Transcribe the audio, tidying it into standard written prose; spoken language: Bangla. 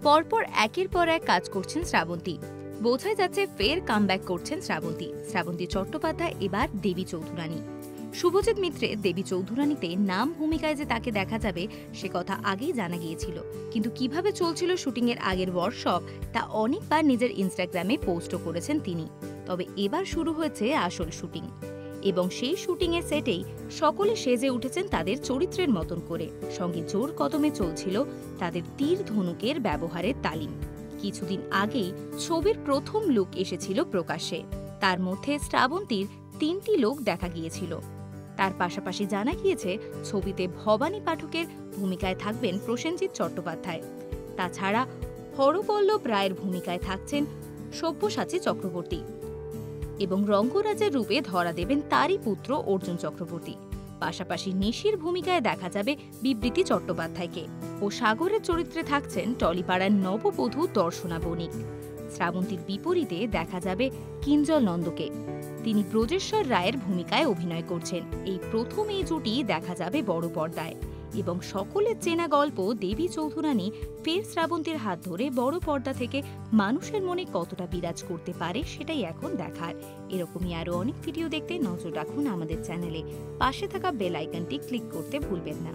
পরপর একের পর এক কাজ করছেন শ্রাবন্তী। বোঝাই যাচ্ছে ফের কামব্যাক করছেন শ্রাবন্তী। শ্রাবন্তী চট্টোপাধ্যায় এবার দেবী চৌধুরানী। শুভজিৎ মিত্রে দেবী চৌধুরানীতে নাম ভূমিকায় যে তাকে দেখা যাবে সে কথা আগেই জানা গিয়েছিল, কিন্তু কিভাবে চলছিল শুটিংয়ের আগের ওয়ার্কশপ তা অনেকবার নিজের ইনস্টাগ্রামে পোস্টও করেছেন তিনি। তবে এবার শুরু হয়েছে আসল শুটিং, এবং সেই শুটিংয়ের সেটেই সকলে সেজে উঠেছেন তাদের চরিত্রের মতন করে। সঙ্গে জোর কদমে চলছিল তাদের তীর ধনুকের ব্যবহারের তালিম। কিছুদিন আগেই ছবির প্রথম লুক এসেছিল প্রকাশ্যে। তার মধ্যে শ্রাবন্তীর 3টি লোক দেখা গিয়েছিল। তার পাশাপাশি জানা গিয়েছে ছবিতে ভবানী পাঠকের ভূমিকায় থাকবেন প্রসেনজিৎ চট্টোপাধ্যায়। তাছাড়া হরপল্লব রায়ের ভূমিকায় থাকছেন সব্যসাচী চক্রবর্তী, এবং রঙ্গরাজের রূপে ধরা দেবেন তারই পুত্র অর্জুন চক্রবর্তী। পাশাপাশি নিশির ভূমিকায় দেখা যাবে বিবৃতি চট্টোপাধ্যায়কে, ও সাগরের চরিত্রে থাকছেন টলিপাড়ার নববধূ দর্শনা বণিক। শ্রাবন্তীর বিপরীতে দেখা যাবে কিঞ্জল নন্দকে, তিনি ব্রজেশ্বর রায়ের ভূমিকায় অভিনয় করছেন। এই প্রথম এই জুটি দেখা যাবে বড় পর্দায়, এবং সকলের চেনা গল্প দেবী চৌধুরানী ফের শ্রাবন্তীর হাত ধরে বড় পর্দা থেকে মানুষের মনে কতটা বিরাজ করতে পারে সেটাই এখন দেখার। এরকমই আরও অনেক ভিডিও দেখতে নজর রাখুন আমাদের চ্যানেলে। পাশে থাকা বেল আইকনটি ক্লিক করতে ভুলবেন না।